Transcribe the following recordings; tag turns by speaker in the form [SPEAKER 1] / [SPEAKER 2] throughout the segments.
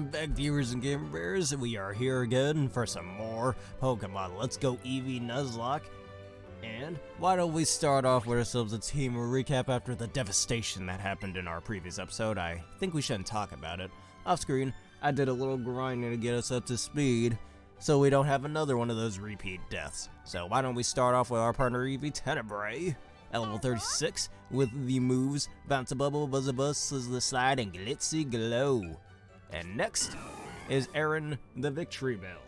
[SPEAKER 1] Welcome back, viewers and gamer bears. We are here again for some more Pokemon. Let's go Eevee Nuzlocke. And why don't we start off with ourselves a team recap after the devastation that happened in our previous episode. I think we shouldn't talk about it. Off screen, I did a little grinding to get us up to speed so we don't have another one of those repeat deaths. So why don't we start off with our partner Eevee Tenebrae at level 36 with the moves Bounce a Bubble, Buzz a Buzz, Sizzle Slide, and Glitzy Glow. And next is Aaron the Victory Bell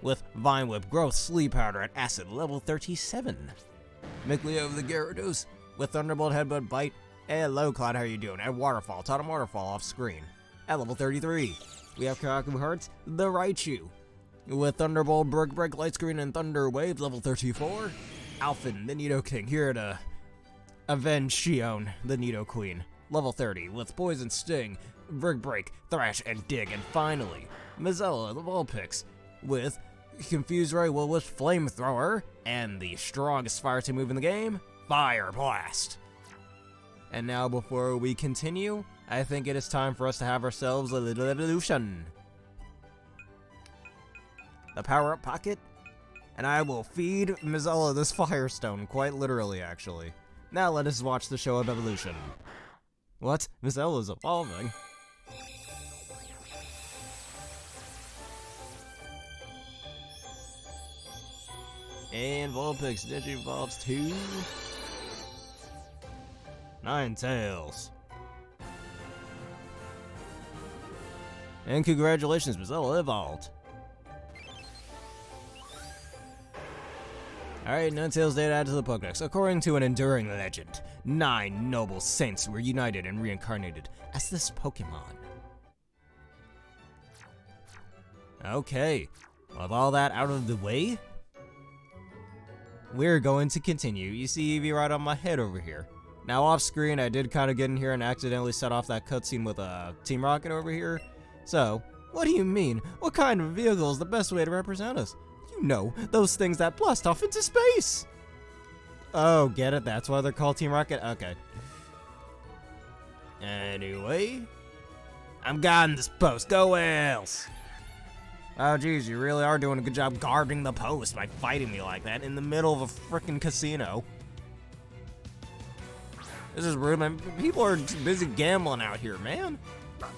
[SPEAKER 1] with Vine Whip, Growth, Sleep Powder, and Acid level 37. Mikleo the Gyarados with Thunderbolt, Headbutt, Bite, hello Cloud, how you doing? And Waterfall, Totem Waterfall off screen at level 33. We have Karaku Hearts the Raichu with Thunderbolt, Break, Light Screen, and Thunder Wave level 34. Alphin, the Nidoking, here to avenge Shion, the Nidoqueen, level 30, with Poison Sting, Break, Thrash, and Dig. And finally, Mazzella, the Vulpix, with Confused Ray, Will-Wisp, Flamethrower, and the strongest fire type move in the game, Fire Blast. And now, before we continue, I think it is time for us to have ourselves a little evolution. The power-up pocket. And I will feed Mazzella this Firestone, quite literally, actually. Now let us watch the show of evolution. What? Mazzella's evolving? And Vulpix Digivolves to Ninetales. And congratulations, Mazzella evolved. Alright, Ninetales data added to the Pokédex. According to an enduring legend, 9 noble saints were united and reincarnated as this Pokemon. Okay, with all that out of the way, we're going to continue. You see Eevee right on my head over here. Now off screen, I did kind of get in here and accidentally set off that cutscene with Team Rocket over here. So, what do you mean? What kind of vehicle is the best way to represent us? No, those things that blast off into space! Oh, get it? That's why they're called Team Rocket? Okay. Anyway, I'm guarding this post. Go Whales! Oh, geez, you really are doing a good job guarding the post by fighting me like that in the middle of a frickin' casino. This is rude, man. People are busy gambling out here, man.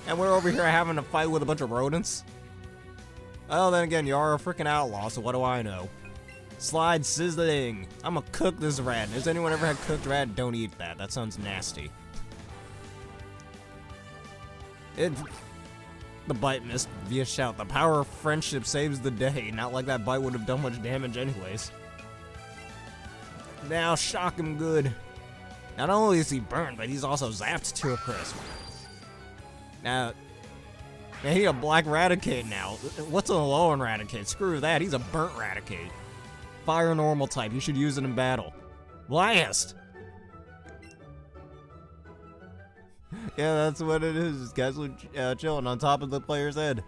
[SPEAKER 1] And we're over here having a fight with a bunch of rodents. Well, then again, you are a freaking outlaw, so what do I know? Slide sizzling. I'm gonna cook this rat. Has anyone ever had cooked rat? Don't eat that. That sounds nasty. The bite missed via shout. The power of friendship saves the day. Not like that bite would have done much damage anyways. Now shock him good. Not only is he burned, but he's also zapped to a crisp. Now, man, he's a black Raticate now. What's a low on Raticate? Screw that, he's a burnt Raticate. Fire normal type, you should use it in battle. Blast! Yeah, that's what it is. Guys are chilling on top of the player's head.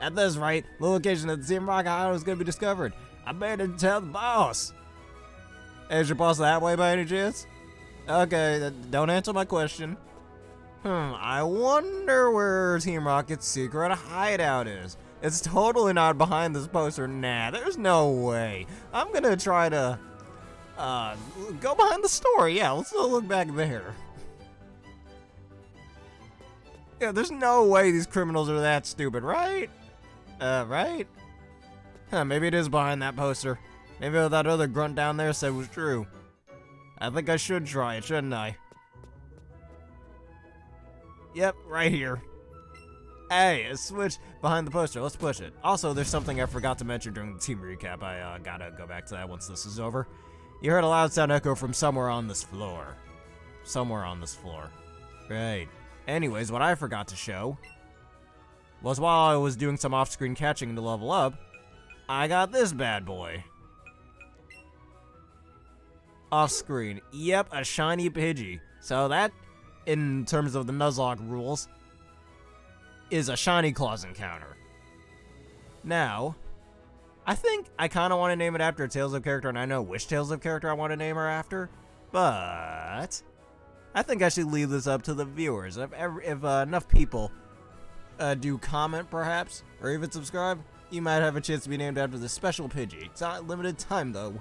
[SPEAKER 1] At this rate, the location of the Team Rocket Hideout is going to be discovered. I better tell the boss. Is your boss that way by any chance? Okay, don't answer my question. I wonder where Team Rocket's secret hideout is. It's totally not behind this poster. Nah, there's no way. I'm gonna try to, go behind the store. Yeah, let's look back there. Yeah, there's no way these criminals are that stupid, right? Right? Huh, maybe it is behind that poster. Maybe what that other grunt down there said was true. I think I should try it, shouldn't I? Yep, right here. Hey, a switch behind the poster. Let's push it. Also, there's something I forgot to mention during the team recap. I gotta go back to that once this is over. You heard a loud sound echo from somewhere on this floor. Somewhere on this floor. Right. Anyways, what I forgot to show was while I was doing some off-screen catching to level up, I got this bad boy. Off-screen. Yep, a shiny Pidgey. So that, in terms of the Nuzlocke rules, is a Shiny Claws encounter. Now, I think I kind of want to name it after a Tales of character, and I know which Tales of character I want to name her after, but I think I should leave this up to the viewers. If enough people do comment perhaps, or even subscribe, you might have a chance to be named after this special Pidgey. It's not limited time though.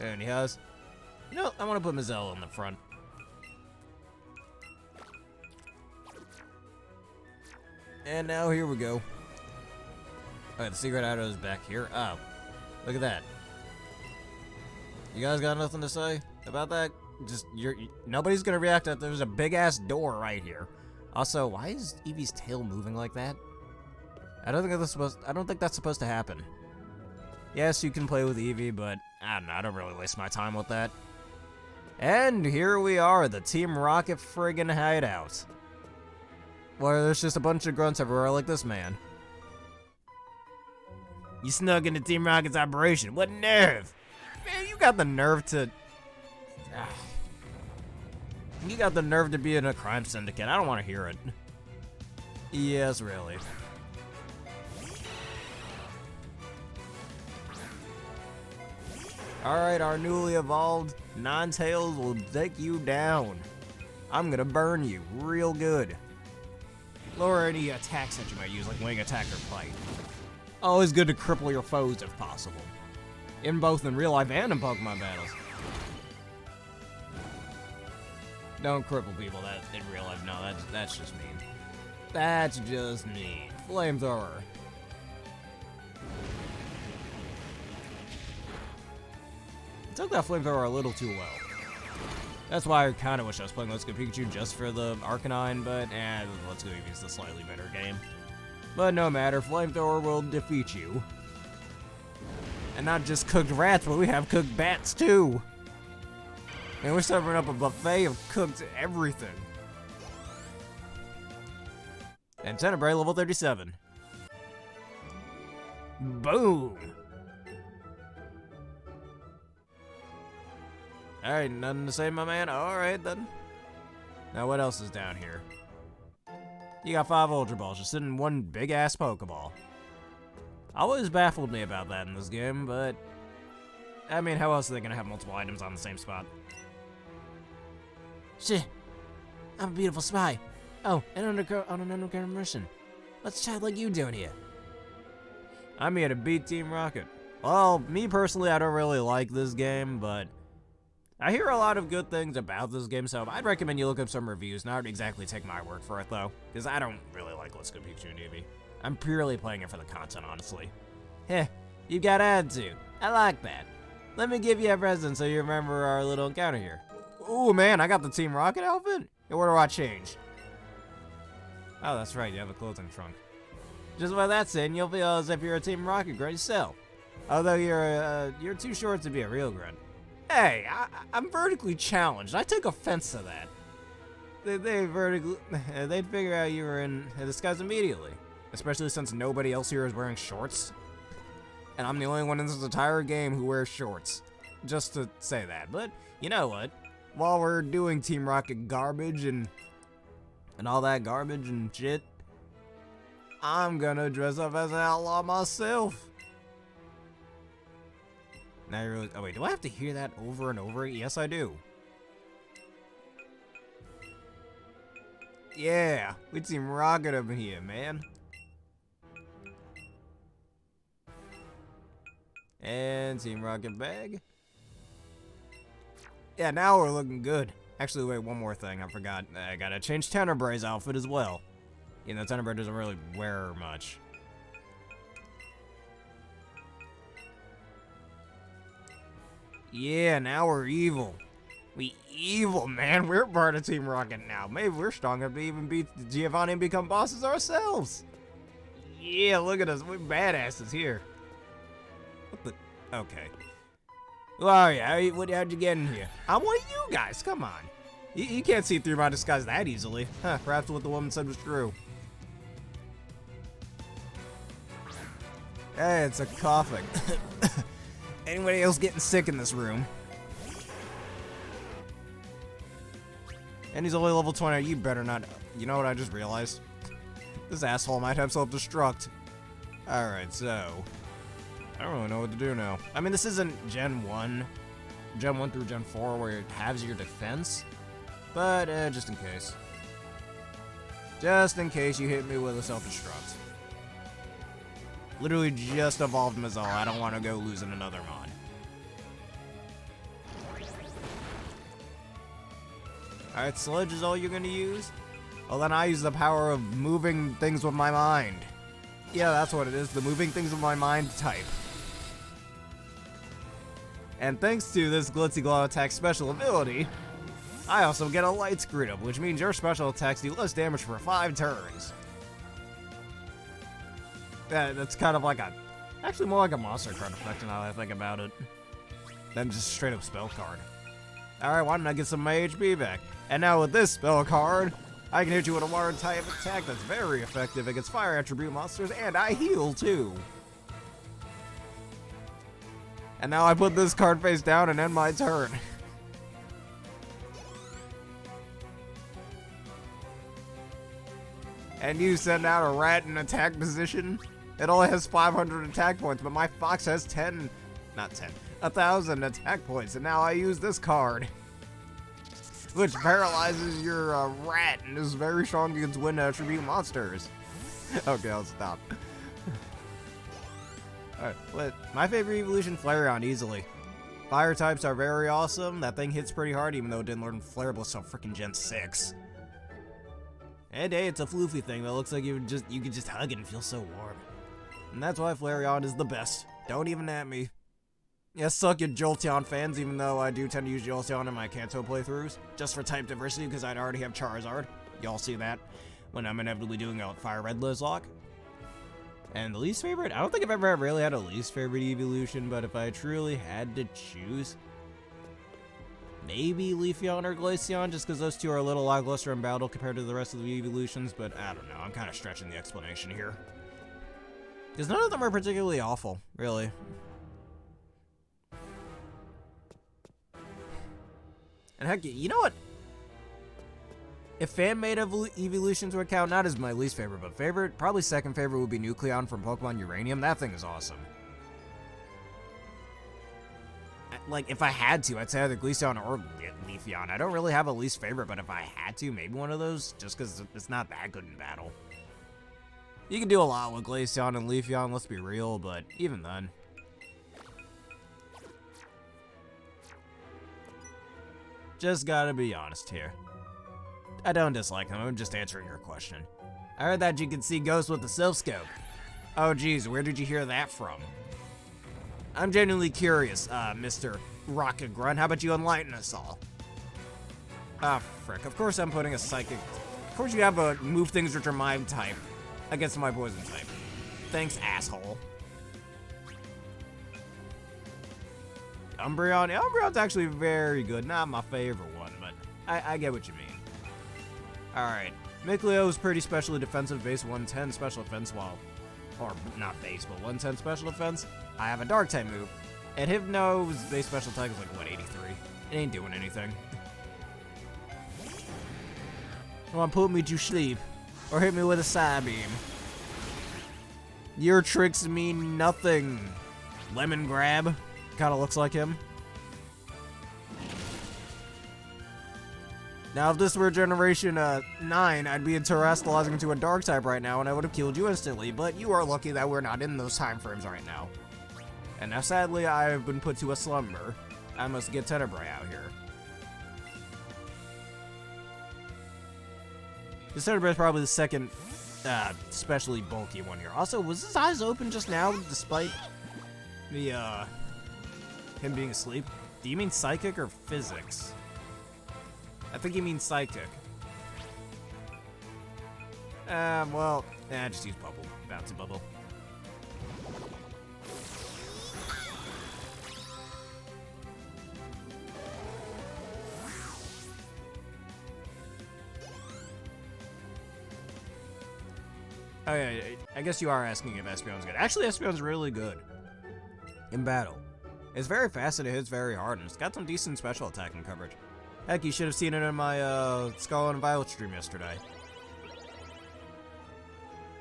[SPEAKER 1] And he has, you know, I want to put Mazel in the front. And now here we go. Alright, the secret hideout is back here. Oh, look at that. You guys got nothing to say about that? Just, nobody's gonna react that there's a big ass door right here. Also, why is Eevee's tail moving like that? I don't think that's supposed to happen. Yes, you can play with Eevee, but I don't know, I don't really waste my time with that. And here we are, the Team Rocket friggin' hideout. Where there's just a bunch of grunts everywhere like this man. You snuck into Team Rocket's operation. What nerve? Man, you got the nerve to... You got the nerve to be in a crime syndicate. I don't want to hear it. Yes, really. Alright, our newly evolved Ninetales will take you down. I'm gonna burn you real good. Lower any attacks that you might use, like wing attack or fight. Always good to cripple your foes if possible. In both in real life and in Pokemon battles. Don't cripple people that in real life. No, that's just mean. That's just mean. Flamethrower. I took that flamethrower a little too well. That's why I kind of wish I was playing Let's Go Pikachu just for the Arcanine, but Let's Go Eevee is the slightly better game. But no matter, flamethrower will defeat you. And not just cooked rats, but we have cooked bats too. And we're serving up a buffet of cooked everything. And Tenebrae level 37. Boom! Alright, nothing to say, my man? Alright then. Now what else is down here? You got 5 Ultra Balls just sitting in one big ass Pokeball. Always baffled me about that in this game, but I mean, how else are they gonna have multiple items on the same spot? Shit, I'm a beautiful spy. Oh, and on an underground mission. What's a child like you doing here? I'm here to beat Team Rocket. Well, me personally, I don't really like this game, but I hear a lot of good things about this game, so I'd recommend you look up some reviews. Not exactly take my word for it, though, because I don't really like Let's Go Pikachu and Eevee. I'm purely playing it for the content, honestly. Heh, you got attitude. I like that. Let me give you a present so you remember our little encounter here. Ooh, man, I got the Team Rocket outfit? Hey, where do I change? Oh, that's right, you have a clothing trunk. Just by that saying, you'll feel as if you're a Team Rocket grunt yourself. Although you're too short to be a real grunt. Hey, I'm vertically challenged. I take offense to that. They'd figure out you were in a disguise immediately. Especially since nobody else here is wearing shorts. And I'm the only one in this entire game who wears shorts. Just to say that. But, you know what? While we're doing Team Rocket garbage and all that garbage and shit, I'm gonna dress up as an outlaw myself. Now you really, oh wait, do I have to hear that over and over? Yes, I do. Yeah, we Team Rocket up in here, man. And Team Rocket bag. Yeah, now we're looking good. Actually, wait, one more thing, I forgot. I gotta change Tenebrae's outfit as well. You know, Tenebrae doesn't really wear much. Yeah, now we're evil. We evil, man. We're part of Team Rocket now. Maybe we're strong enough to even beat Giovanni and become bosses ourselves. Yeah, look at us. We're badasses here. What the? Okay. Who are you? How'd you get in here? I'm one of you guys. Come on. You can't see through my disguise that easily. Huh, perhaps what the woman said was true. Hey, it's a coughing. Anybody else getting sick in this room? And he's only level 20. You better not. You know what I just realized? This asshole might have self-destruct. Alright, so I don't really know what to do now. I mean, this isn't Gen 1 through Gen 4 where it halves your defense. But, just in case. Just in case you hit me with a self-destruct. Literally just evolved Mazzle. I don't want to go losing another mod. Alright, Sludge is all you're gonna use? Well, then I use the power of moving things with my mind. Yeah, that's what it is, the moving things with my mind type. And thanks to this Glitzy Glow attack special ability, I also get a light screwed up, which means your special attacks do less damage for 5 turns. That's kind of like actually more like a monster card effect now that I think about it, than just a straight up spell card. Alright, why don't I get some of my HP back? And now with this spell card, I can hit you with a water type attack that's very effective against fire attribute monsters, and I heal too. And now I put this card face down and end my turn. And you send out a rat in attack position. It only has 500 attack points, but my fox has 1,000 attack points, and now I use this card, which paralyzes your rat and is very strong against wind attribute monsters. Okay, I'll stop. Alright, my favorite evolution, Flareon, easily. Fire types are very awesome. That thing hits pretty hard, even though it didn't learn Flareable till freaking Gen 6. And hey, it's a floofy thing that looks like you could just hug it and feel so warm. And that's why Flareon is the best. Don't even at me. Yeah, suck your Jolteon fans, even though I do tend to use Jolteon in my Kanto playthroughs, just for type diversity, because I'd already have Charizard. Y'all see that when I'm inevitably doing a Fire Red Nuzlocke. And the least favorite? I don't think I've ever really had a least favorite evolution, but if I truly had to choose, maybe Leafeon or Glaceon, just because those two are a little lackluster in battle compared to the rest of the evolutions, but I don't know, I'm kind of stretching the explanation here. Because none of them are particularly awful, really. And heck, you know what? If fan-made evolutions would count, not as my least favorite, but favorite, probably second favorite would be Nucleon from Pokemon Uranium. That thing is awesome. Like, if I had to, I'd say either Glaceon or Leafeon. I don't really have a least favorite, but if I had to, maybe one of those, just because it's not that good in battle. You can do a lot with Glaceon and Leafeon, let's be real, but even then. Just gotta be honest here. I don't dislike them, I'm just answering your question. I heard that you can see ghosts with the Silph Scope. Oh geez, where did you hear that from? I'm genuinely curious, Mr. Rocket Grunt. How about you enlighten us all? Ah, frick. Of course I'm putting a Psychic. Of course you have a move things which are my type against my poison type. Thanks, asshole. Umbreon? Yeah, Umbreon's actually very good. Not my favorite one, but I get what you mean. Alright. Mikleo is pretty specially defensive, base 110 special defense, or not base, but 110 special defense. I have a dark type move. And Hypno's base special attack is like, what, 83? It ain't doing anything. Come on, put me to sleep. Or hit me with a side beam. Your tricks mean nothing. Lemon Grab. Kinda looks like him. Now, if this were Generation 9, I'd be terrestrializing into a dark type right now, and I would have killed you instantly, but you are lucky that we're not in those time frames right now. And now, sadly, I have been put to a slumber. I must get Tenebrae out here. This Tenebrae is probably the second, especially bulky one here. Also, was his eyes open just now, despite the, him being asleep? Do you mean psychic or physics? I think you mean psychic. Well, just use bubble. Bouncy bubble. Oh yeah, I guess you are asking if Espeon's good. Actually, Espeon's really good in battle. It's very fast and it hits very hard, and it's got some decent special attacking coverage. Heck, you should have seen it in my Scarlet and Violet stream yesterday.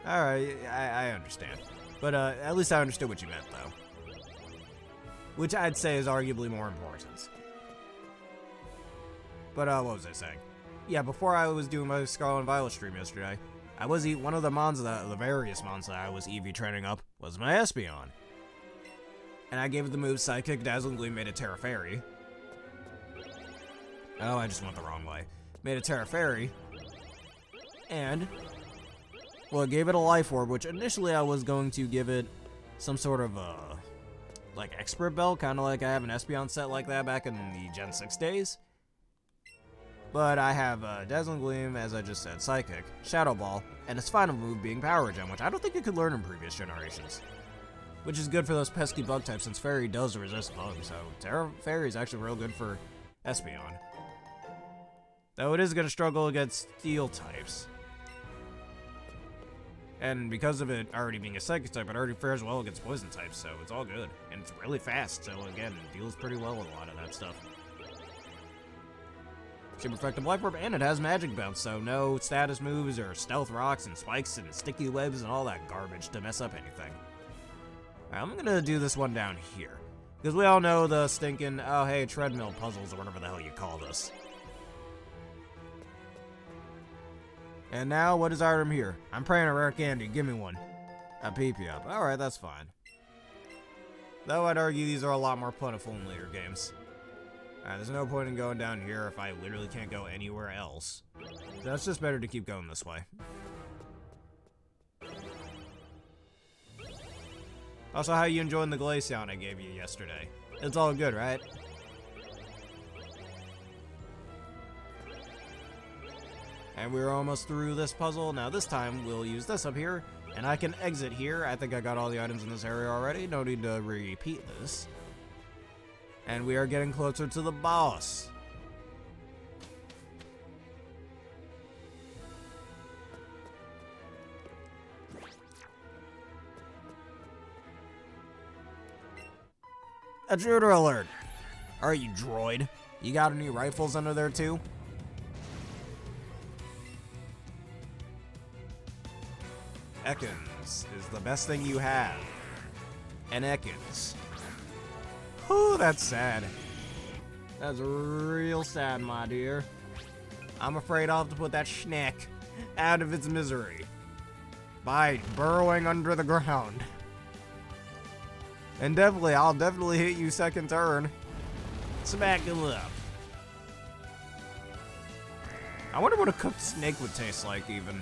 [SPEAKER 1] Alright, I understand. But at least I understood what you meant, though. Which I'd say is arguably more important. But what was I saying? Yeah, before I was doing my Scarlet and Violet stream yesterday, one of the mons that the various mons that I was Eevee training up was my Espeon. And I gave it the move Psychic, Dazzling Gleam, made a Terra Fairy. Oh, I just went the wrong way. Made a Terra Fairy. And, well, I gave it a Life Orb, which initially I was going to give it some sort of, like, Expert Belt, kind of like I have an Espeon set like that back in the Gen 6 days. But I have Dazzling Gleam, as I just said, Psychic, Shadow Ball, and its final move being Power Gem, which I don't think it could learn in previous generations. Which is good for those pesky bug types, since Fairy does resist bugs, so Terra Fairy is actually real good for Espeon. Though it is going to struggle against Steel types. And because of it already being a Psychic type, it already fares well against Poison types, so it's all good. And it's really fast, so again, it deals pretty well with a lot of that stuff. Super effective Life Orb, and it has Magic Bounce, so no status moves or stealth rocks and spikes and sticky webs and all that garbage to mess up anything. Alright, I'm gonna do this one down here. Because we all know the stinking, oh hey, treadmill puzzles or whatever the hell you call this. And now, what is our item here? I'm praying a rare candy, give me one. A PP up, alright, that's fine. Though I'd argue these are a lot more plentiful in later games. Alright, there's no point in going down here if I literally can't go anywhere else. So it's just better to keep going this way. Also, how you enjoying the Glaceon I gave you yesterday? It's all good, right? And we're almost through this puzzle. Now this time, we'll use this up here, and I can exit here. I think I got all the items in this area already. No need to repeat this. And we are getting closer to the boss. Intruder alert! Are you droid? You got any rifles under there too? Ekans is the best thing you have. And Ekans. Whew, that's sad. That's real sad, my dear. I'm afraid I'll have to put that schneck out of its misery by burrowing under the ground. And I'll definitely hit you second turn. Smack him up. I wonder what a cooked snake would taste like, even.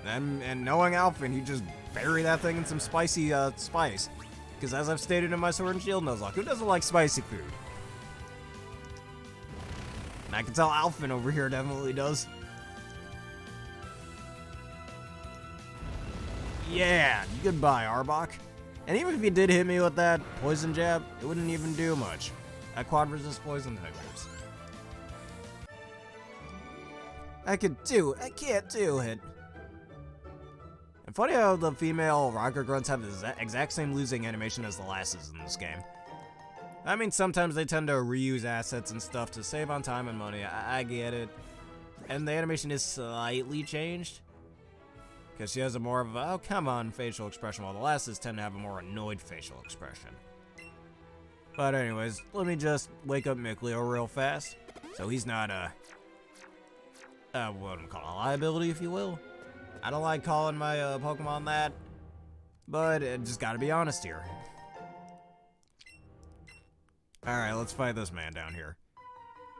[SPEAKER 1] And knowing Alphen, you just bury that thing in some spicy spice. Because as I've stated in my Sword and Shield Nuzlocke, who doesn't like spicy food? And I can tell Alphen over here definitely does. Yeah, goodbye, Arbok. And even if he did hit me with that poison jab, it wouldn't even do much. I quad resist poison type moves. I can't do it. And funny how the female rocker grunts have the exact same losing animation as the lasses in this game. I mean, sometimes they tend to reuse assets and stuff to save on time and money. I get it. And the animation is slightly changed. Because she has a more of a, oh, come on, facial expression, while the lasses tend to have a more annoyed facial expression. But anyways, let me just wake up Micleo real fast. So he's not what do I call it, a liability, if you will. I don't like calling my Pokemon that, but I just gotta be honest here. Alright, let's fight this man down here.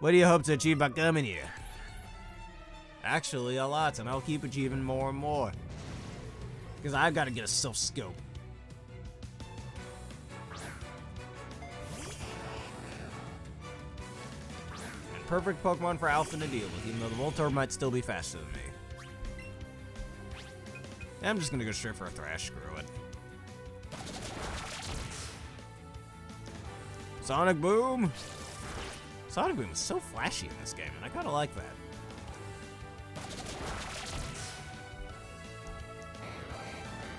[SPEAKER 1] What do you hope to achieve by coming here? Actually, a lot, and I'll keep achieving more and more. Because I've got to get a self-scope. And perfect Pokemon for Alphen to deal with, even though the Voltorb might still be faster than me. I'm just going to go straight for a Thrash, screw it. Sonic Boom! Sonic Boom is so flashy in this game, and I kind of like that.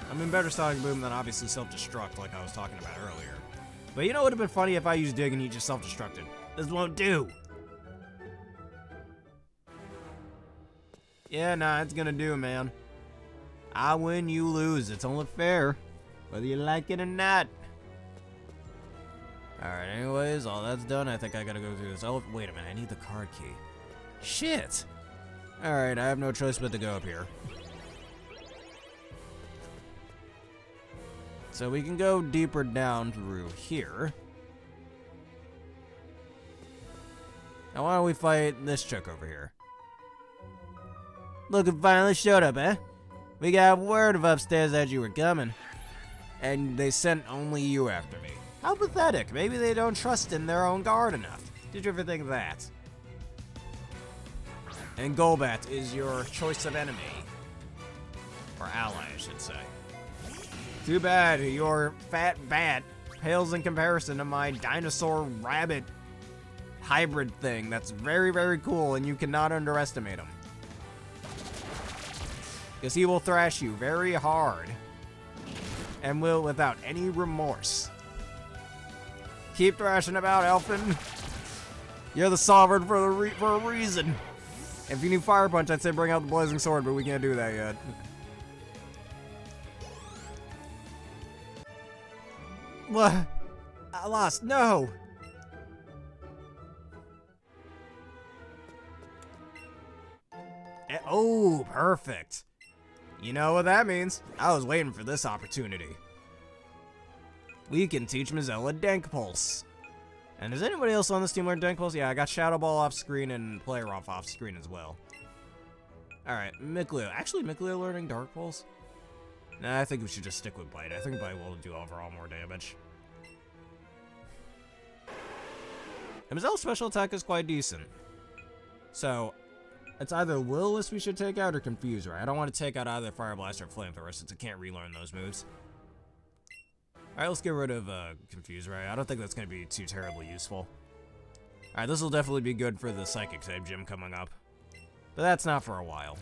[SPEAKER 1] I mean, better Sonic Boom than obviously self-destruct like I was talking about earlier. But you know what would have been funny if I used Dig and you just self-destructed? This won't do! Yeah, nah, it's gonna do, man. I win, you lose. It's only fair. Whether you like it or not. Alright, anyways, all that's done. I think I gotta go through this. Oh, wait a minute, I need the card key. Shit. Alright, I have no choice but to go up here. So we can go deeper down through here. Now why don't we fight this chick over here? Look, it finally showed up, eh? We got word of upstairs that you were coming. And they sent only you after me. How pathetic. Maybe they don't trust in their own guard enough. Did you ever think of that? And Golbat is your choice of enemy. Or ally, I should say. Too bad your fat bat pales in comparison to my dinosaur rabbit hybrid thing. That's very, very cool, and you cannot underestimate him. Because he will thrash you very hard. And will without any remorse. Keep thrashing about, Elfin. You're the sovereign for a reason. If you need Fire Punch, I'd say bring out the Blazing Sword, but we can't do that yet. What? I lost. No. Oh, perfect. You know what that means. I was waiting for this opportunity. We can teach Mizella Dank Pulse. And does anybody else on this team learn Dank Pulse? Yeah, I got Shadow Ball off screen and Player off screen as well. Alright, Mikleo. Actually, Mikleo learning Dark Pulse? Nah, I think we should just stick with Bite. I think Bite will do overall more damage. And Mizella's special attack is quite decent. So, it's either Will-O-Wisp we should take out or Confuse, right? I don't want to take out either Fire Blast or Flamethrower since I can't relearn those moves. Alright, let's get rid of Confuse, right? I don't think that's going to be too terribly useful. Alright, this will definitely be good for the Psychic type gym coming up. But that's not for a while.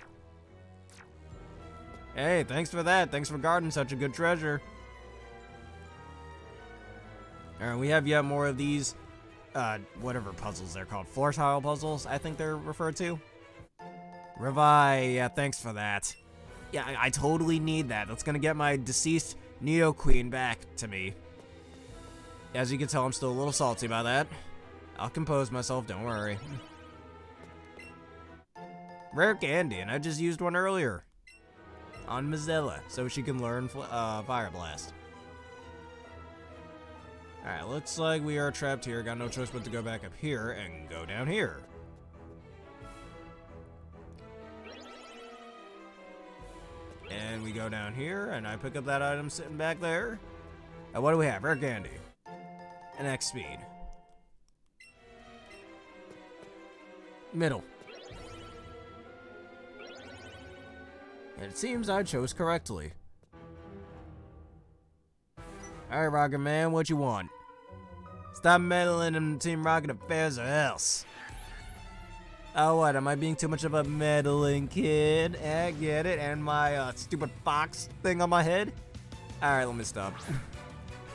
[SPEAKER 1] Hey, thanks for that. Thanks for guarding such a good treasure. Alright, we have yet more of these, whatever puzzles they're called. Floor tile puzzles, I think they're referred to. Revive, yeah, thanks for that. Yeah, I totally need that. That's gonna get my deceased Neo Queen back to me. As you can tell, I'm still a little salty about that. I'll compose myself, don't worry. Rare Candy, and I just used one earlier. On Mizella, so she can learn Fire Blast. Alright, looks like we are trapped here. Got no choice but to go back up here and go down here. And we go down here, and I pick up that item sitting back there. And what do we have? Rare Candy. And X Speed. Middle. And it seems I chose correctly. Alright, Rocket Man, what you want? Stop meddling in Team Rocket affairs or else. Oh, what? Am I being too much of a meddling kid? Eh, get it? And my stupid fox thing on my head? Alright, let me stop.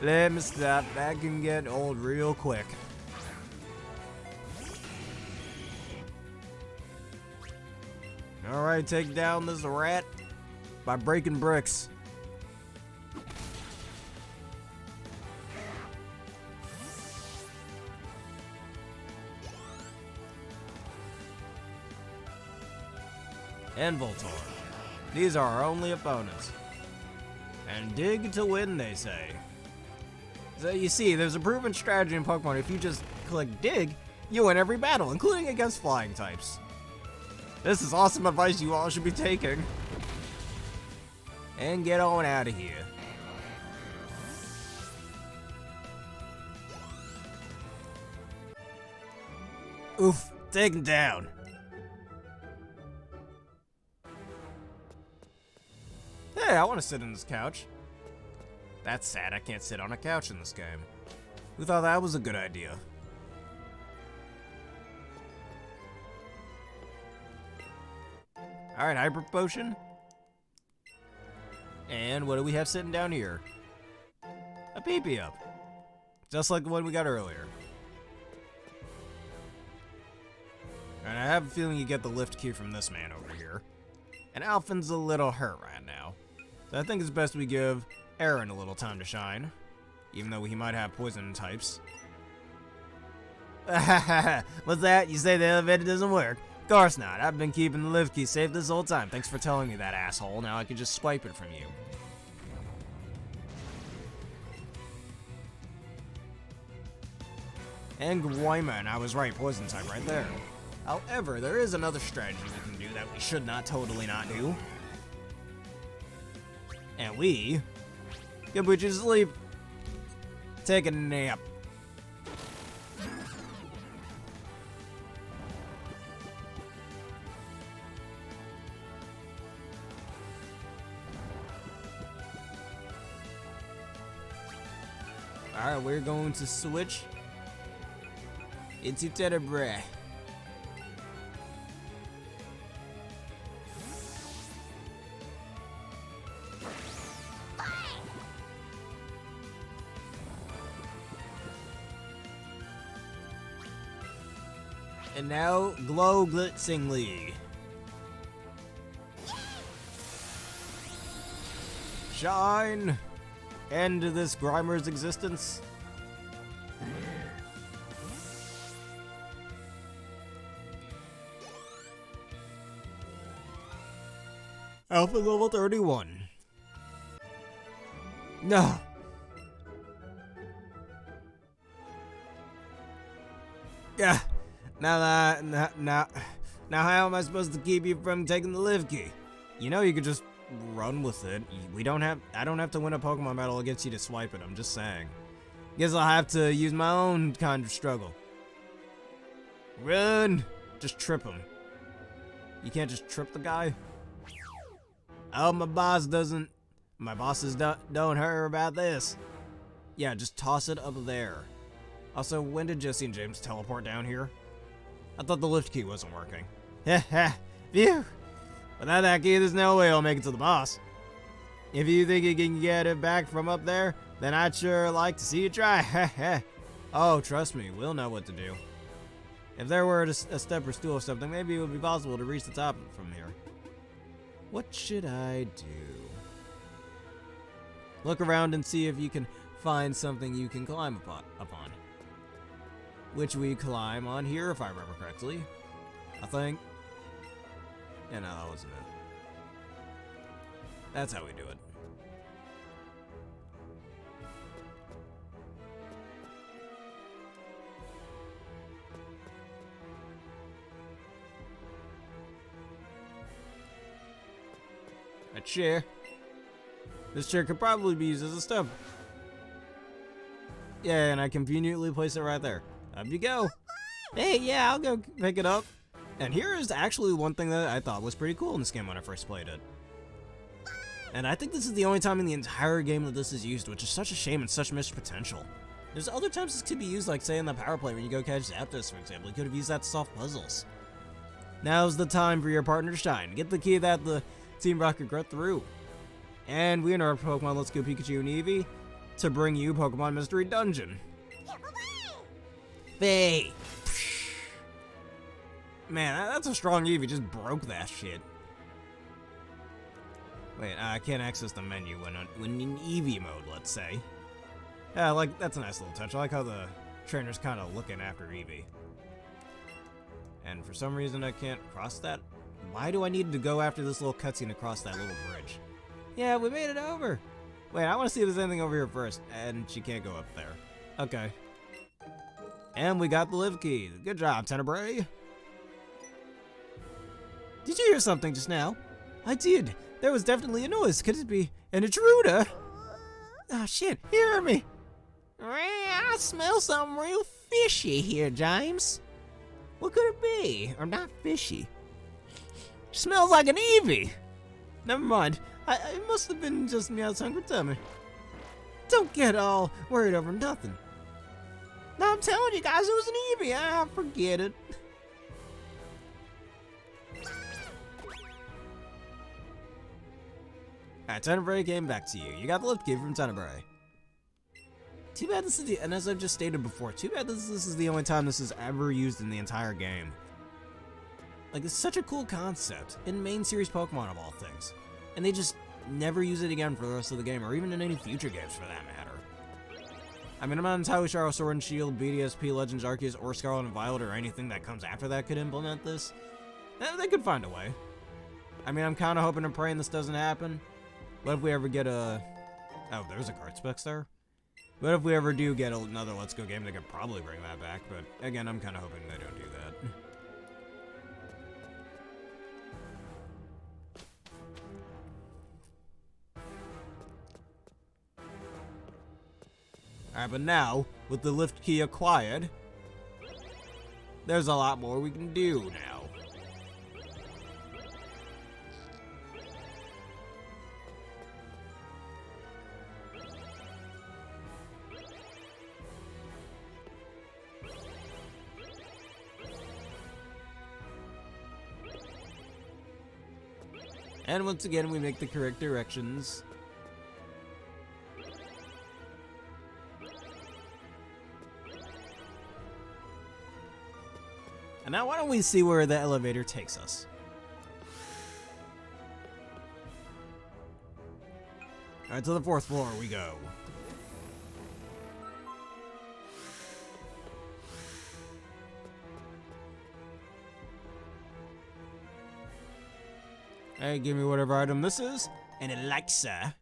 [SPEAKER 1] Let me stop. That can get old real quick. Alright, take down this rat by breaking bricks. And Voltorb. These are our only opponents. And dig to win, they say. So you see, there's a proven strategy in Pokemon. If you just click dig, you win every battle, including against flying types. This is awesome advice you all should be taking. And get on out of here. Oof, taken down. Hey, I want to sit on this couch. That's sad, I can't sit on a couch in this game. Who thought that was a good idea? Alright, Hyper Potion. And what do we have sitting down here? A Pee-Pee up. Just like the one we got earlier. And I have a feeling you get the lift key from this man over here. And Alphin's a little hurt right now. So I think it's best we give Aaron a little time to shine. Even though he might have poison types. What's that? You say the elevator doesn't work? Course not. I've been keeping the lift key safe this whole time. Thanks for telling me that, asshole. Now I can just swipe it from you. And Gwyman, I was right, poison type right there. However, there is another strategy we can do that we should not totally not do. And we can put you to sleep. Take a nap. Alright, we're going to switch into Tenebrae. And now, Glow Glitzingly. Shine! End this Grimer's existence. Alpha level 31. No. Yeah. Now how am I supposed to keep you from taking the live key? You know you could just run with it. I don't have to win a Pokemon battle against you to swipe it, I'm just saying. Guess I'll have to use my own kind of struggle. Run! Just trip him. You can't just trip the guy? Oh, my bosses don't hear about this. Yeah, just toss it up there. Also, when did Jesse and James teleport down here? I thought the lift key wasn't working. Heh heh, phew! Without that key, there's no way I'll make it to the boss. If you think you can get it back from up there, then I'd sure like to see you try, heh heh. Oh, trust me, we'll know what to do. If there were a step or stool or something, maybe it would be possible to reach the top from here. What should I do? Look around and see if you can find something you can climb upon. Which we climb on here, if I remember correctly. I think. Yeah, no, that wasn't it. That's how we do it. A chair. This chair could probably be used as a step. Yeah, and I conveniently place it right there. Up you go. Hey, yeah, I'll go pick it up. And here is actually one thing that I thought was pretty cool in this game when I first played it. And I think this is the only time in the entire game that this is used, which is such a shame and such missed potential. There's other times this could be used, like say in the power play when you go catch Zapdos, for example. You could have used that to solve puzzles. Now's the time for your partner to shine. Get the key that the Team Rocket got through. And we enter our Pokemon Let's Go Pikachu and Eevee to bring you Pokemon Mystery Dungeon. Hey! Man, that's a strong Eevee, just broke that shit. Wait, I can't access the menu when in Eevee mode, let's say. Yeah, like, that's a nice little touch. I like how the trainer's kind of looking after Eevee. And for some reason I can't cross that. Why do I need to go after this little cutscene across that little bridge? Yeah, we made it over. Wait, I want to see if there's anything over here first. And she can't go up there. Okay. And we got the live key. Good job, Tenebrae. Did you hear something just now? I did. There was definitely a noise. Could it be an intruder? Oh shit, hear me. I smell something real fishy here, James. What could it be? Or not fishy. Smells like an Eevee. Never mind. It must have been just Meow's hungry tummy. Don't get all worried over nothing. No, I'm telling you guys, it was an Eevee. Ah, forget it. Alright, Tenebrae came back to you. You got the lift key from Tenebrae. Too bad this is and as I've just stated before, too bad this is the only time this is ever used in the entire game. Like, it's such a cool concept in main series Pokemon of all things. And they just never use it again for the rest of the game, or even in any future games for that matter. I mean, I'm not entirely sure how Sword and Shield, BDSP, Legends Arceus, or Scarlet and Violet, or anything that comes after that could implement this. They could find a way. I mean, I'm kind of hoping and praying this doesn't happen. What if we ever get a... Oh, there's a card specs there. What if we ever do get another Let's Go game? They could probably bring that back, but again, I'm kind of hoping they don't do that. Alright, but now, with the lift key acquired, there's a lot more we can do now. And once again, we make the correct directions. And now why don't we see where the elevator takes us? Alright, to the 4th floor we go. Hey, give me whatever item this is. An elixir.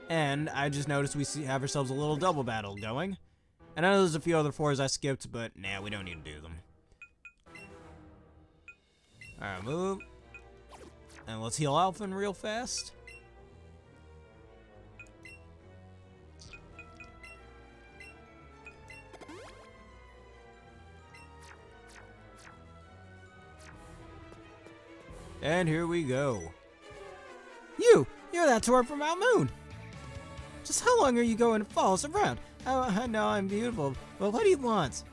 [SPEAKER 1] And I just noticed we have ourselves a little double battle going. And I know there's a few other floors I skipped, but nah, we don't need to do them. Alright, move. And let's heal Alphen real fast. And here we go. You're that twerp from Mount Moon. Just how long are you going to follow us around? I know I'm beautiful, but what do you want?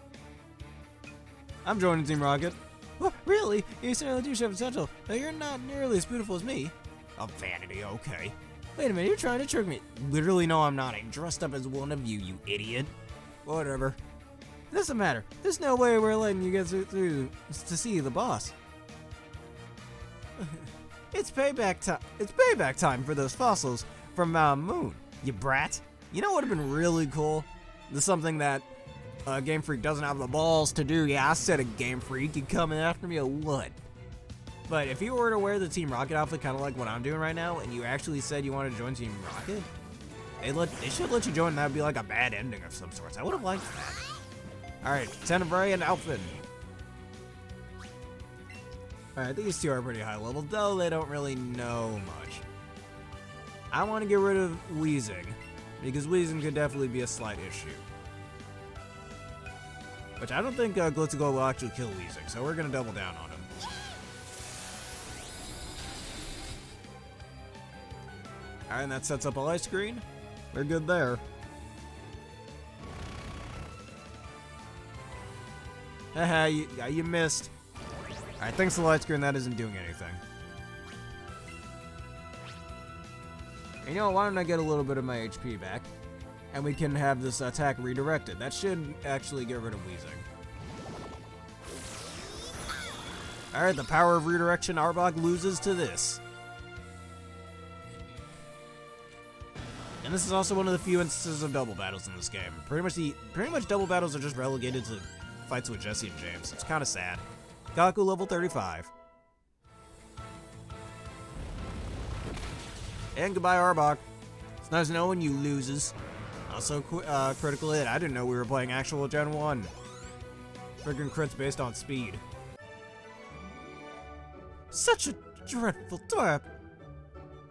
[SPEAKER 1] I'm joining Team Rocket. What, really? You certainly do show potential, but you're not nearly as beautiful as me. Oh, vanity, okay. Wait a minute, you're trying to trick me. Literally, no, I'm not. I'm dressed up as one of you, you idiot. Whatever. It doesn't matter. There's no way we're letting you get through to see the boss. It's payback time. It's payback time for those fossils from Mount Moon, you brat. You know what would have been really cool? This is something that Game Freak doesn't have the balls to do. Yeah, I said a Game Freak. You coming after me or what? But if you were to wear the Team Rocket outfit, kind of like what I'm doing right now, and you actually said you wanted to join Team Rocket, they should let you join, and that would be like a bad ending of some sorts. I would have liked that. Alright, Tenebrae and Alphen. Alright, these two are pretty high level, though they don't really know much. I want to get rid of Weezing, because Weezing could definitely be a slight issue. Which I don't think Glitzigo will actually kill Weezing, so we're going to double down on him. Alright, and that sets up a light screen. We're good there. Haha, you missed. Alright, thanks to the light screen, that isn't doing anything. And you know, why don't I get a little bit of my HP back? And we can have this attack redirected. That should actually get rid of Weezing. Alright, the power of redirection, Arbok loses to this. And this is also one of the few instances of double battles in this game. Pretty much double battles are just relegated to fights with Jesse and James. It's kind of sad. Gaku level 35. And goodbye, Arbok. It's nice knowing you, loses. Also, critical hit. I didn't know we were playing actual Gen 1. Friggin' crits based on speed. Such a dreadful twerp.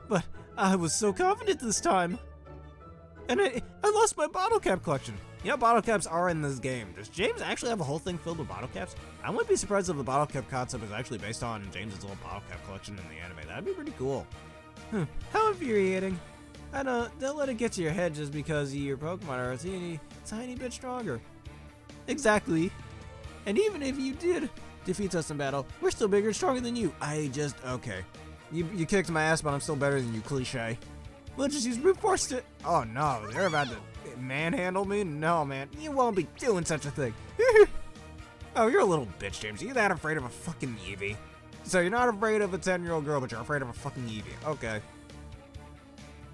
[SPEAKER 1] But I was so confident this time. And I lost my bottle cap collection. You know, bottle caps are in this game. Does James actually have a whole thing filled with bottle caps? I wouldn't be surprised if the bottle cap concept is actually based on James's little bottle cap collection in the anime. That'd be pretty cool. How infuriating. I know, don't let it get to your head just because your Pokemon are a tiny bit stronger. Exactly. And even if you did defeat us in battle, we're still bigger and stronger than you. Okay. You kicked my ass, but I'm still better than you, cliche. We'll just use brute force to... Oh no, they're about to manhandle me? No, man, you won't be doing such a thing. Oh, you're a little bitch, James. Are you that afraid of a fucking Eevee? So you're not afraid of a 10-year-old girl, but you're afraid of a fucking Eevee. Okay.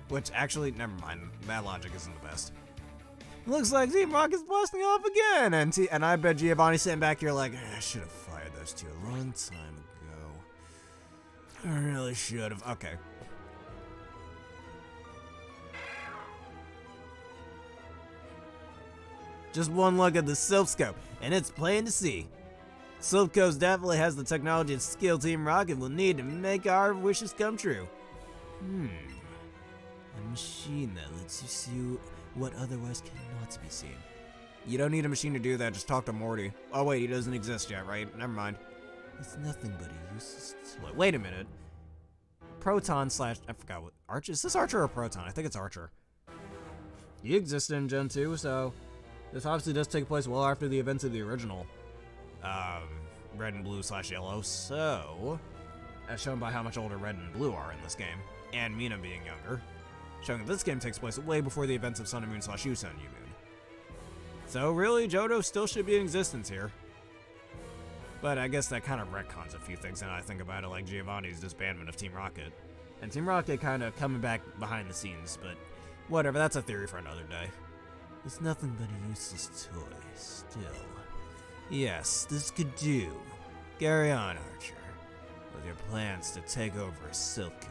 [SPEAKER 1] Which, actually, never mind. That logic isn't the best. Looks like Team Rocket's busting off again, and I bet Giovanni's sitting back here like, I should have fired those two a long time ago. I really should have. Okay. Just one look at the Silph Scope, and it's plain to see. Silph Scope definitely has the technology and skill Team Rocket will need to make our wishes come true. A machine that lets you see what otherwise cannot be seen. You don't need a machine to do that, just talk to Morty. Oh wait, he doesn't exist yet, right? Never mind. It's nothing but a useless toy. Wait a minute. Proton slash, I forgot what, Archer? Is this Archer or Proton? I think it's Archer. He existed in Gen 2, so this obviously does take place well after the events of the original. Red and Blue slash Yellow, so, as shown by how much older Red and Blue are in this game, and Mina being younger, showing that this game takes place way before the events of Sun and Moon slash U Sun, U Moon. So really, Johto still should be in existence here. But I guess that kind of retcons a few things now I think about it, like Giovanni's disbandment of Team Rocket. And Team Rocket kind of coming back behind the scenes, but whatever, that's a theory for another day. It's nothing but a useless toy, still. Yes, this could do. Carry on, Archer, with your plans to take over Silco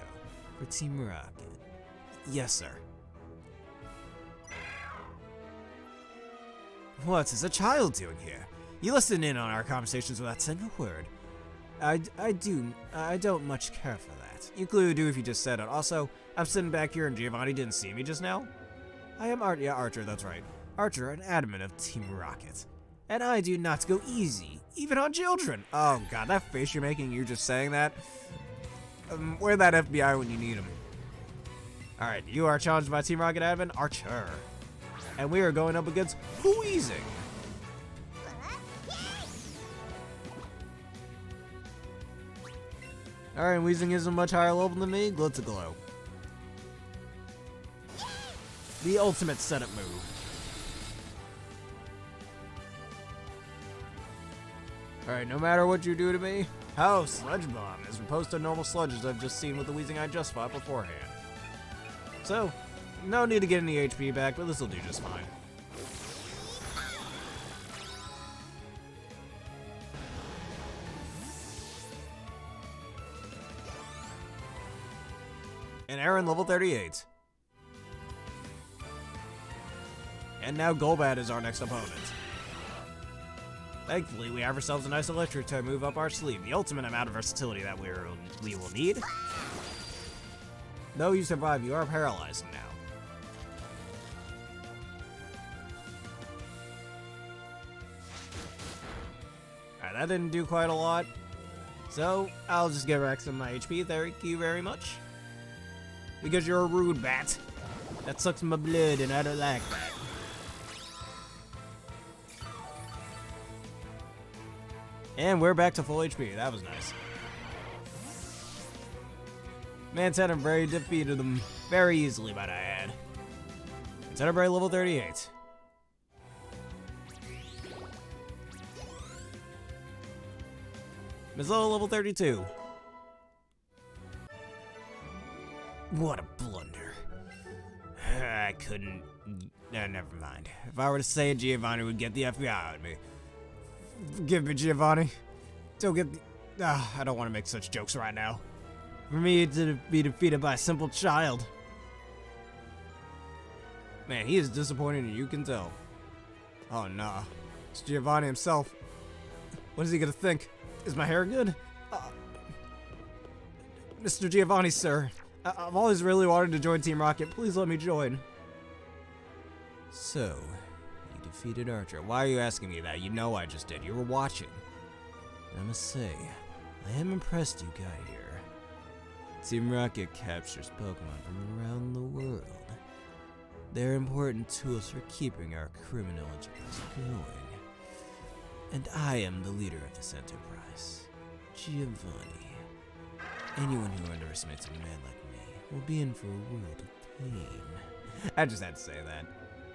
[SPEAKER 1] for Team Rocket. Yes, sir. What is a child doing here? You listen in on our conversations without saying a word. I don't much care for that. You clearly do if you just said it. Also, I'm sitting back here and Giovanni didn't see me just now. I am Archer, that's right. Archer, an admin of Team Rocket. And I do not go easy, even on children. Oh god, that face you're making, you just saying that. Where's that FBI when you need him? Alright, you are challenged by Team Rocket admin, Archer. And we are going up against Weezing. Alright, Weezing is a much higher level than me. Glitz-a-glow. The ultimate setup move. Alright, no matter what you do to me, Sludge Bomb, as opposed to normal sludges I've just seen with the Weezing I just fought beforehand. So, no need to get any HP back, but this will do just fine. And Aaron, level 38. And now Golbat is our next opponent. Thankfully, we have ourselves a nice electric to move up our sleeve, the ultimate amount of versatility that we will need. Though you survive, you are paralyzed now. Alright, that didn't do quite a lot. So, I'll just give back some of my HP, thank you very much. Because you're a rude bat. That sucks my blood and I don't like that. And we're back to full HP, that was nice. Mantenebray defeated them very easily, might I add. Mantenebray level 38. Mizzo level 32. What a blunder. I couldn't... never mind. If I were to say it, Giovanni would get the FBI on me. Forgive me, Giovanni. Don't get the... I don't want to make such jokes right now. For me to be defeated by a simple child. Man, he is disappointed and you can tell. Oh, nah. It's Giovanni himself. What is he gonna think? Is my hair good? Mr. Giovanni, sir. I've always really wanted to join Team Rocket. Please let me join. So, you defeated Archer. Why are you asking me that? You know I just did. You were watching. I must say, I am impressed you got here. Team Rocket captures Pokemon from around the world. They're important tools for keeping our criminal enterprise going. And I am the leader of this enterprise, Giovanni. Anyone who underestimates a man like me will be in for a world of pain. I just had to say that.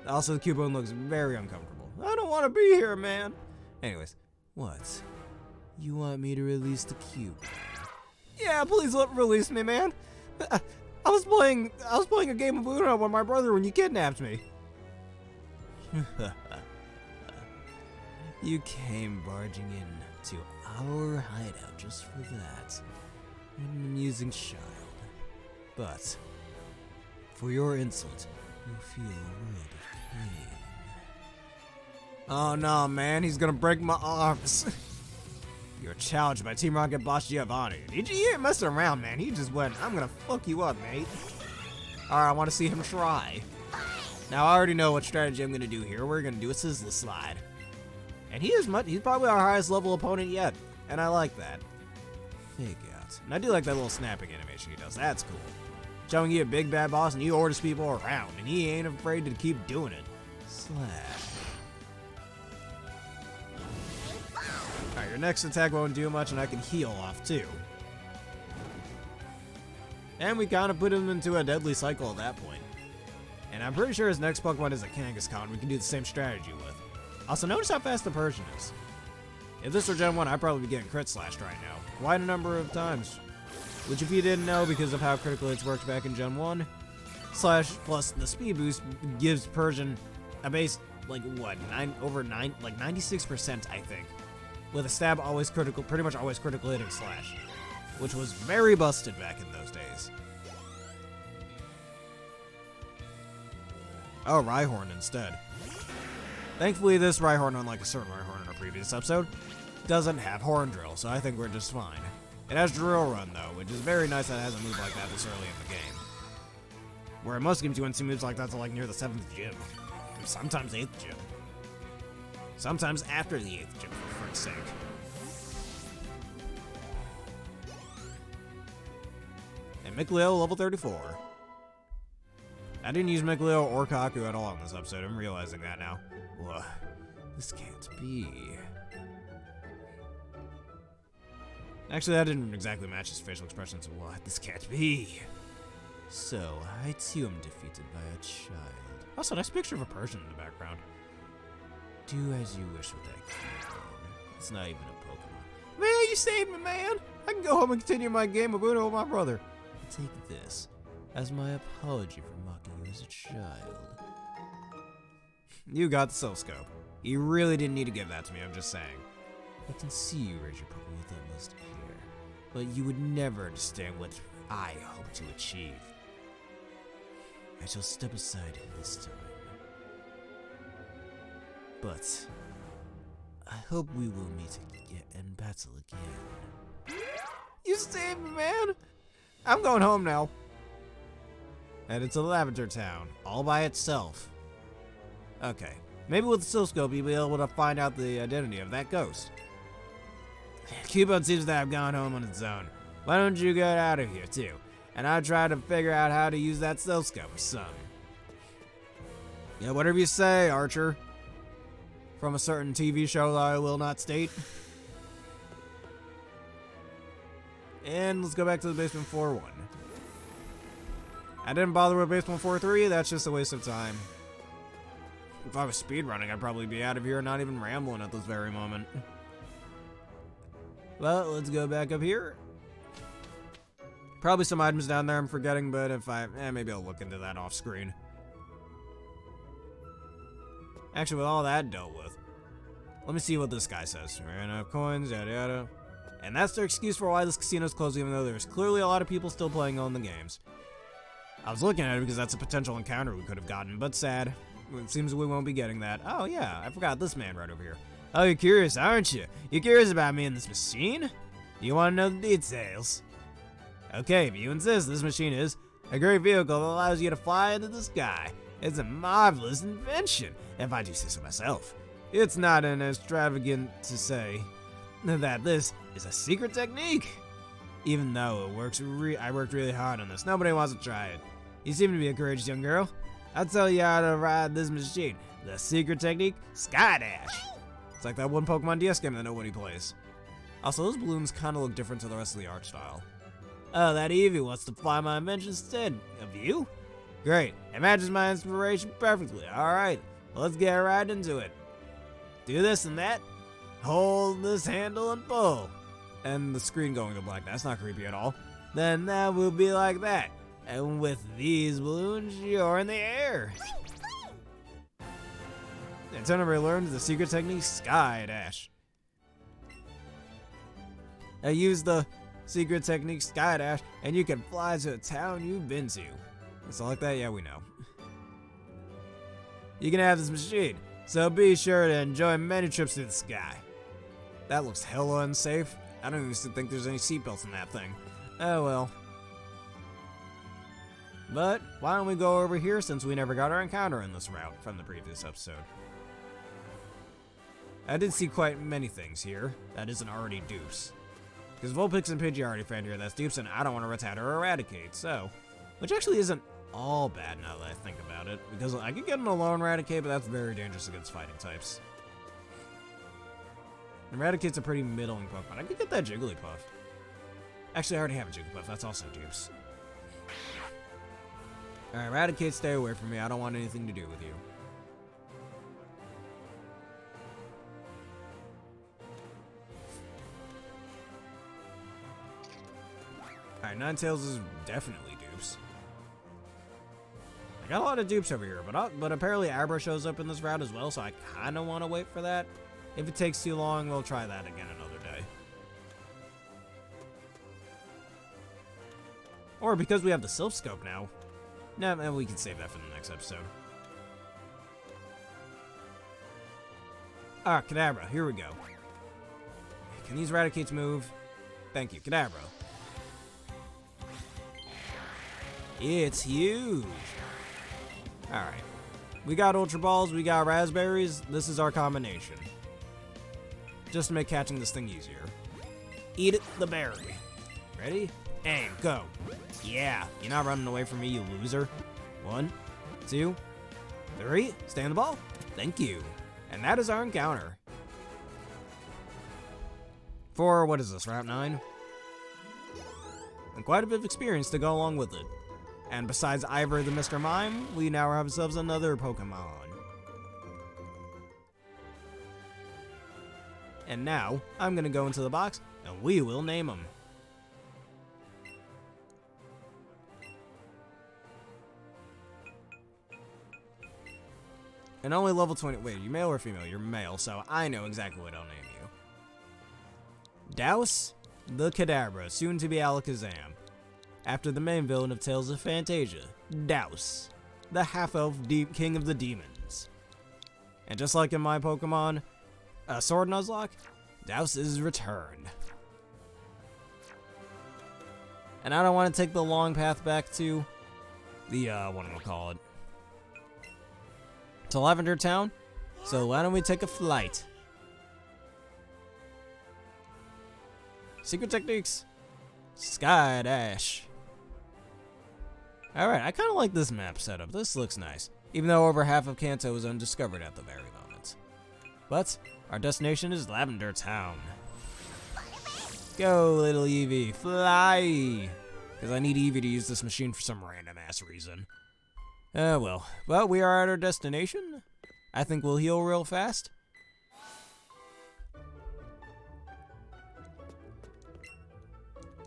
[SPEAKER 1] Also, the Cubone looks very uncomfortable. I don't want to be here, man. Anyways, what? You want me to release the Cubone? Yeah, please release me, man. I was playing a game of Uno with my brother when you kidnapped me. You came barging in to our hideout just for that. An amusing child. But for your insult, you'll feel a world of pain. Oh no, man, he's gonna break my arms. You're challenged by Team Rocket Boss Giovanni. He ain't messing around, man. He just went, I'm gonna fuck you up, mate. Alright, I wanna see him try. Now, I already know what strategy I'm gonna do here. We're gonna do a Sizzler Slide. And he's probably our highest level opponent yet. And I like that. Fake out. And I do like that little snapping animation he does. That's cool. Showing you a big bad boss and he orders people around. And he ain't afraid to keep doing it. Slash. Alright, your next attack won't do much and I can heal off too. And we kind of put him into a deadly cycle at that point. And I'm pretty sure his next Pokemon is a Kangaskhan we can do the same strategy with. Also, notice how fast the Persian is. If this were Gen 1, I'd probably be getting crit slashed right now. Quite a number of times. Which, if you didn't know, because of how critical hits worked back in Gen 1, slash plus the speed boost gives Persian a base, like, what, over 96%, I think. With a stab always critical, pretty much always critical hitting slash. Which was very busted back in those days. Oh, Rhyhorn instead. Thankfully, this Rhyhorn, unlike a certain Rhyhorn in our previous episode, doesn't have Horn Drill, so I think we're just fine. It has Drill Run, though, which is very nice that it has a move like that this early in the game. Where in most games you wouldn't see moves like that until like near the 7th gym. Sometimes 8th gym. Sometimes after the 8th gym, for frick's sake. And Mikleo, level 34. I didn't use Mikleo or Kaku at all in this episode. I'm realizing that now. Ugh, this can't be. Actually, that didn't exactly match his facial expression, so what? This can't be. So, I too am defeated by a child. Also, nice picture of a Persian in the background. Do as you wish with that keyboard. It's not even a Pokemon. Man, you saved me, man! I can go home and continue my game of Uno with my brother. Take this as my apology for mocking you as a child. You got the Soul Scope. You really didn't need to give that to me, I'm just saying. I can see you raise your Pokemon with utmost care, but you would never understand what I hope to achieve. I shall step aside this time. But I hope we will meet again and battle again. You saved me, man! I'm going home now. Headed to Lavender Town, all by itself. Okay, maybe with the Silscope you'll be able to find out the identity of that ghost. Cupid seems to have gone home on its own. Why don't you get out of here too? And I'll try to figure out how to use that Silscope or something. Yeah, whatever you say, Archer. From a certain TV show that I will not state. And let's go back to the Basement 4-1. I didn't bother with Basement 4-3, that's just a waste of time. If I was speedrunning, I'd probably be out of here and not even rambling at this very moment. Well, let's go back up here. Probably some items down there I'm forgetting, but if maybe I'll look into that off screen. Actually, with all that dealt with, let me see what this guy says. Ran out of coins, yada yada. And that's their excuse for why this casino's closed, even though there's clearly a lot of people still playing on the games. I was looking at it because that's a potential encounter we could have gotten, but sad. It seems we won't be getting that. Oh yeah, I forgot this man right over here. Oh, you're curious, aren't you? You're curious about me and this machine? You want to know the details? Okay, if you insist, this machine is a great vehicle that allows you to fly into the sky. It's a marvelous invention, if I do say so myself. It's not an extravagant to say that this is a secret technique. Even though it works, I worked really hard on this. Nobody wants to try it. You seem to be a courageous young girl. I'll tell you how to ride this machine. The secret technique, Sky Dash. It's like that one Pokemon DS game that nobody plays. Also, those balloons kind of look different to the rest of the art style. Oh, that Eevee wants to fly my invention instead of you? Great, it matches my inspiration perfectly. Alright, let's get right into it. Do this and that. Hold this handle and pull. And the screen going to black, that's not creepy at all. Then that will be like that. And with these balloons, you're in the air. Itinerary learned the secret technique Sky Dash. I use the secret technique Sky Dash, and you can fly to a town you've been to. Something like that? Yeah, we know. You can have this machine, so be sure to enjoy many trips through the sky. That looks hella unsafe. I don't even think there's any seatbelts in that thing. Oh well. But why don't we go over here since we never got our encounter in this route from the previous episode. I did see quite many things here that isn't already dupes. Because Vulpix and Pidgey already found here that's dupes, and I don't want to retard or eradicate, so. Which actually isn't all bad now that I think about it. Because I could get an Alone Eradicate, but that's very dangerous against fighting types. Eradicate's a pretty middling Pokemon. I could get that Jigglypuff. Actually, I already have a Jigglypuff, that's also dupes. Alright, Eradicate, stay away from me. I don't want anything to do with you. Alright, Ninetales is definitely dupes. I got a lot of dupes over here, but apparently Abra shows up in this route as well, so I kind of want to wait for that. If it takes too long, we'll try that again another day. Or because we have the Silph Scope now. Nah, man, we can save that for the next episode. Ah, Kadabra, here we go. Can these Raticates move? Thank you, Kadabra. It's huge. Alright. We got Ultra Balls, we got Raspberries. This is our combination. Just to make catching this thing easier. Eat it, the berry. Ready? Aim, go. Yeah, you're not running away from me, you loser. 1, 2, 3. Stay on the ball. Thank you. And that is our encounter. For, what is this, Route 9? And quite a bit of experience to go along with it. And besides Ivor the Mr. Mime, we now have ourselves another Pokemon. And now, I'm gonna go into the box, and we will name him. And only level 20, wait, are you male or female? You're male, so I know exactly what I'll name you. Douse the Kadabra, soon to be Alakazam. After the main villain of Tales of Fantasia, Douse, the half-elf king of the demons. And just like in my Pokemon, Sword Nuzlocke, Douse is returned. And I don't want to take the long path back to the, what am I gonna call it? To Lavender Town, so why don't we take a flight? Secret techniques, Sky Dash. Alright, I kind of like this map setup. This looks nice. Even though over half of Kanto is undiscovered at the very moment. But our destination is Lavender Town. Go, little Eevee, fly! Because I need Eevee to use this machine for some random ass reason. Well. But we are at our destination. I think we'll heal real fast.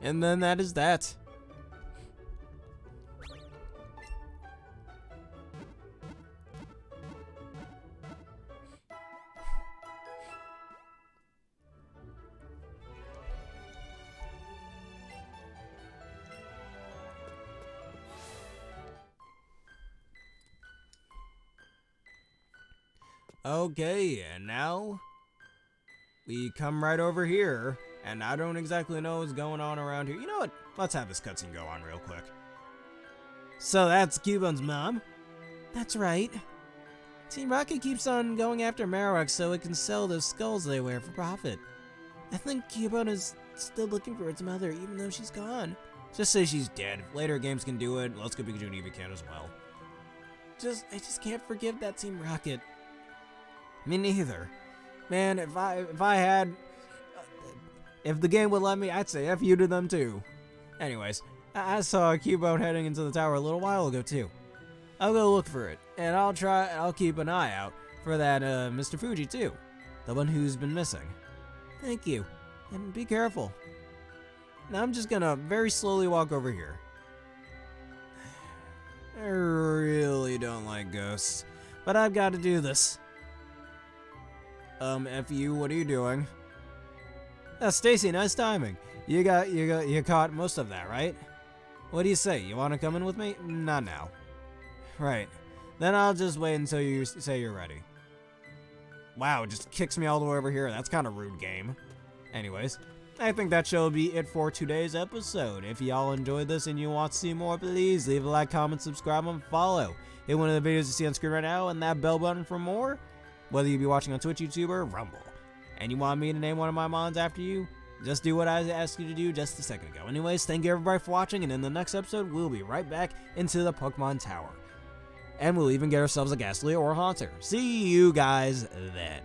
[SPEAKER 1] And then that is that. Okay, and now we come right over here, and I don't exactly know what's going on around here. You know what? Let's have this cutscene go on real quick. So that's Cubone's mom? That's right. Team Rocket keeps on going after Marowak so it can sell those skulls they wear for profit. I think Cubone is still looking for its mother, even though she's gone. Just say she's dead. Later games can do it. Let's Go Pikachu and Eevee can as well. I just can't forgive that Team Rocket. Me neither. Man, if the game would let me, I'd say F you to them too. Anyways, I saw a Cubone heading into the tower a little while ago too. I'll go look for it, and I'll keep an eye out for that Mr. Fuji too. The one who's been missing. Thank you, and be careful. Now I'm just gonna very slowly walk over here. I really don't like ghosts, but I've got to do this. F.U., what are you doing? Stacy, nice timing. You caught most of that, right? What do you say? You want to come in with me? Not now. Right. Then I'll just wait until you say you're ready. Wow, it just kicks me all the way over here. That's kind of rude, game. Anyways, I think that shall be it for today's episode. If y'all enjoyed this and you want to see more, please leave a like, comment, subscribe, and follow. Hit one of the videos you see on screen right now and that bell button for more. Whether you be watching on Twitch, YouTube, or Rumble. And you want me to name one of my mons after you? Just do what I asked you to do just a second ago. Anyways, thank you everybody for watching, and in the next episode, we'll be right back into the Pokemon Tower. And we'll even get ourselves a Ghastly or a Haunter. See you guys then.